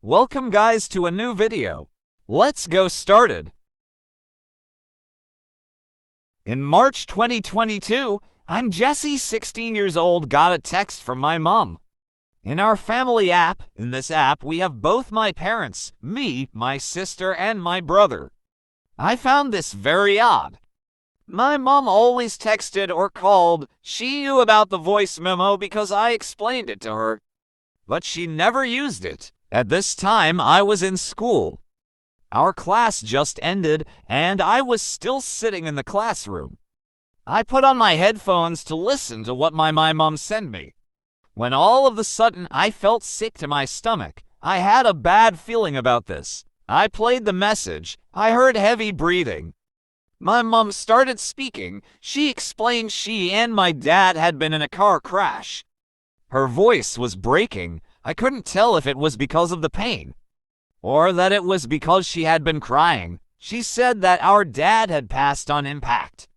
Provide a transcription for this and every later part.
Welcome guys to a new video. Let's go started. In March 2022, I'm Jesse, 16 years old, got a text from my mom. In our family app, in this app we have both my parents, me, my sister, and my brother. I found this very odd. My mom always texted or called. She knew about the voice memo because I explained it to her. But she never used it. At this time, I was in school. Our class just ended, and I was still sitting in the classroom. I put on my headphones to listen to what my mom sent me. When all of a sudden I felt sick to my stomach. I had a bad feeling about this. I played the message. I heard heavy breathing. My mom started speaking. She explained she and my dad had been in a car crash. Her voice was breaking. I couldn't tell if it was because of the pain or that it was because she had been crying. She said that our dad had passed on impact.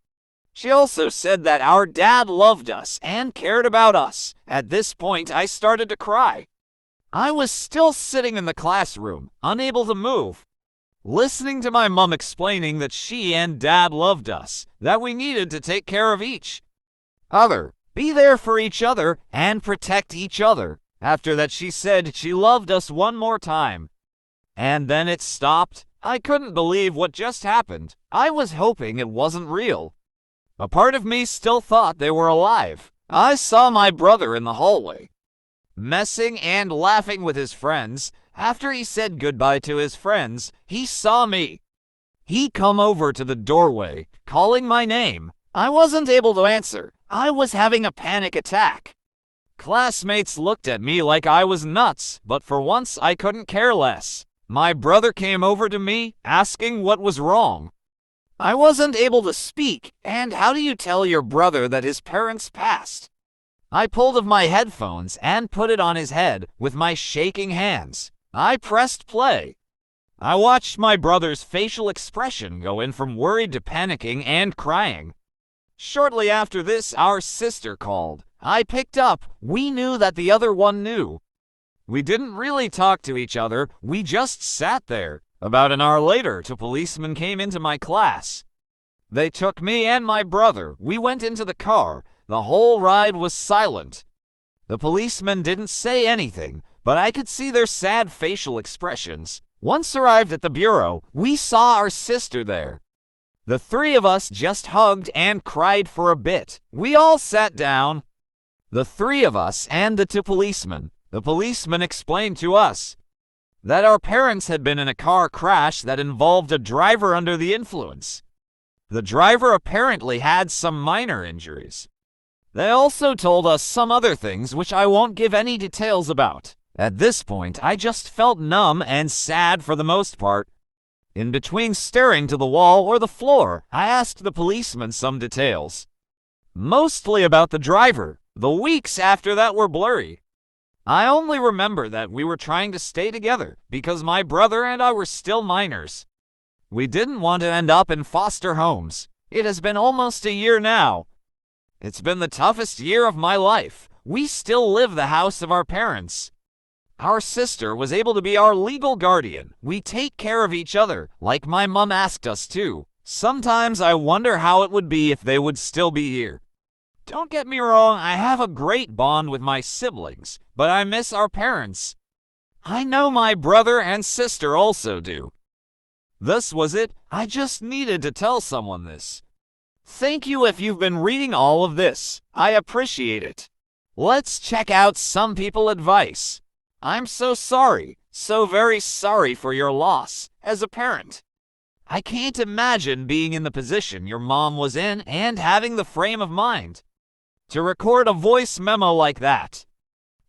She also said that our dad loved us and cared about us. At this point, I started to cry. I was still sitting in the classroom, unable to move, listening to my mom explaining that she and dad loved us, that we needed to take care of each other, be there for each other, and protect each other. After that, she said she loved us one more time. And then it stopped. I couldn't believe what just happened. I was hoping it wasn't real. A part of me still thought they were alive. I saw my brother in the hallway, messing and laughing with his friends. After he said goodbye to his friends, he saw me. He come over to the doorway, calling my name. I wasn't able to answer. I was having a panic attack. Classmates looked at me like I was nuts, but for once I couldn't care less. My brother came over to me, asking what was wrong. I wasn't able to speak, and how do you tell your brother that his parents passed? I pulled off my headphones and put it on his head with my shaking hands. I pressed play. I watched my brother's facial expression go in from worried to panicking and crying. Shortly after this, our sister called. I picked up. We knew that the other one knew. We didn't really talk to each other. We just sat there. About an hour later, two policemen came into my class. They took me and my brother. We went into the car. The whole ride was silent. The policemen didn't say anything, but I could see their sad facial expressions. Once arrived at the bureau, we saw our sister there. The three of us just hugged and cried for a bit. We all sat down. The three of us and the two policemen. The policeman explained to us that our parents had been in a car crash that involved a driver under the influence. The driver apparently had some minor injuries. They also told us some other things which I won't give any details about. At this point, I just felt numb and sad for the most part. In between staring to the wall or the floor, I asked the policeman some details. Mostly about the driver. The weeks after that were blurry. I only remember that we were trying to stay together because my brother and I were still minors. We didn't want to end up in foster homes. It has been almost a year now. It's been the toughest year of my life. We still live in the house of our parents. Our sister was able to be our legal guardian. We take care of each other, like my mom asked us to. Sometimes I wonder how it would be if they would still be here. Don't get me wrong, I have a great bond with my siblings, but I miss our parents. I know my brother and sister also do. This was it. I just needed to tell someone this. Thank you if you've been reading all of this. I appreciate it. Let's check out some people advice. I'm so sorry, so very sorry for your loss as a parent. I can't imagine being in the position your mom was in and having the frame of mind to record a voice memo like that.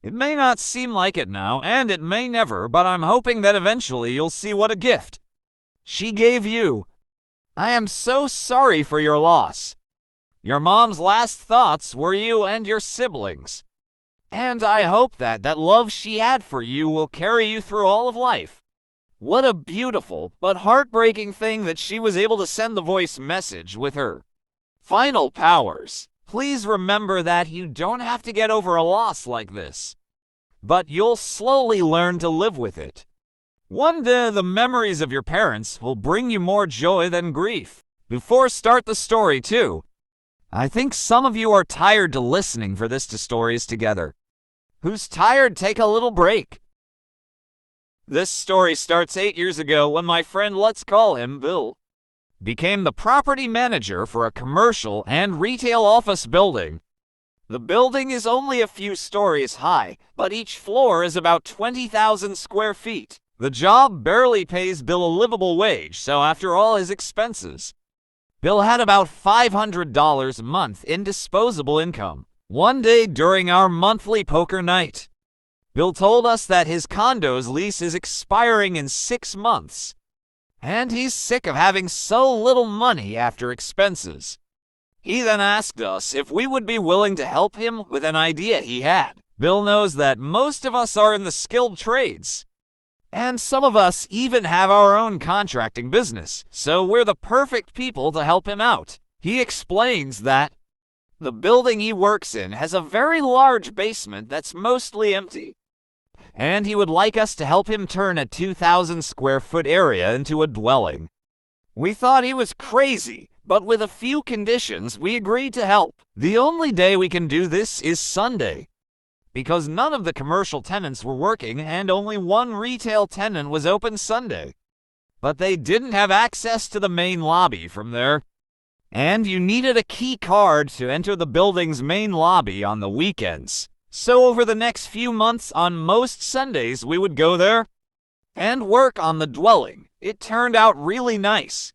It may not seem like it now, and it may never, but I'm hoping that eventually you'll see what a gift she gave you. I am so sorry for your loss. Your mom's last thoughts were you and your siblings. And I hope that love she had for you will carry you through all of life. What a beautiful but heartbreaking thing that she was able to send the voice message with her final powers. Please remember that you don't have to get over a loss like this, but you'll slowly learn to live with it. One day, the memories of your parents will bring you more joy than grief. Before start the story, too, I think some of you are tired to listening for this to stories together. Who's tired, take a little break. This story starts 8 years ago when my friend, let's call him Bill, became the property manager for a commercial and retail office building. The building is only a few stories high, but each floor is about 20,000 square feet. The job barely pays Bill a livable wage, so after all his expenses, Bill had about $500 a month in disposable income. One day during our monthly poker night, Bill told us that his condo's lease is expiring in 6 months, and he's sick of having so little money after expenses. He then asked us if we would be willing to help him with an idea he had. Bill knows that most of us are in the skilled trades, and some of us even have our own contracting business, so we're the perfect people to help him out. He explains that the building he works in has a very large basement that's mostly empty, and he would like us to help him turn a 2,000 square foot area into a dwelling. We thought he was crazy, but with a few conditions we agreed to help. The only day we can do this is Sunday, because none of the commercial tenants were working and only one retail tenant was open Sunday. But they didn't have access to the main lobby from there, and you needed a key card to enter the building's main lobby on the weekends. So over the next few months, on most Sundays, we would go there and work on the dwelling. It turned out really nice.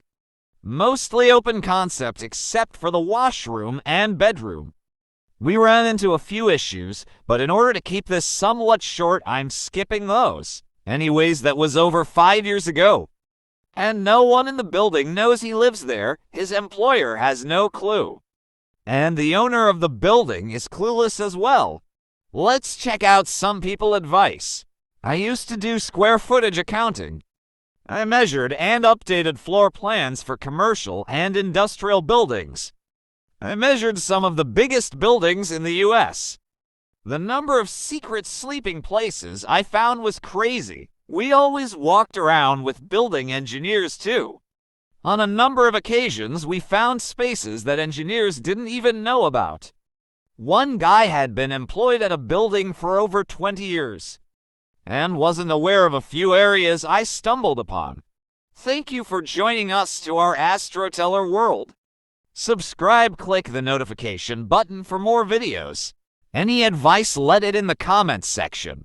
Mostly open concept except for the washroom and bedroom. We ran into a few issues, but in order to keep this somewhat short, I'm skipping those. Anyways, that was over 5 years ago, and no one in the building knows he lives there. His employer has no clue, and the owner of the building is clueless as well. Let's check out some people's advice. I used to do square footage accounting. I measured and updated floor plans for commercial and industrial buildings. I measured some of the biggest buildings in the US. The number of secret sleeping places I found was crazy. We always walked around with building engineers too. On a number of occasions, we found spaces that engineers didn't even know about. One guy had been employed at a building for over 20 years and wasn't aware of a few areas I stumbled upon. Thank you for joining us to our AstroTeller world. Subscribe, click the notification button for more videos. Any advice, let it in the comments section.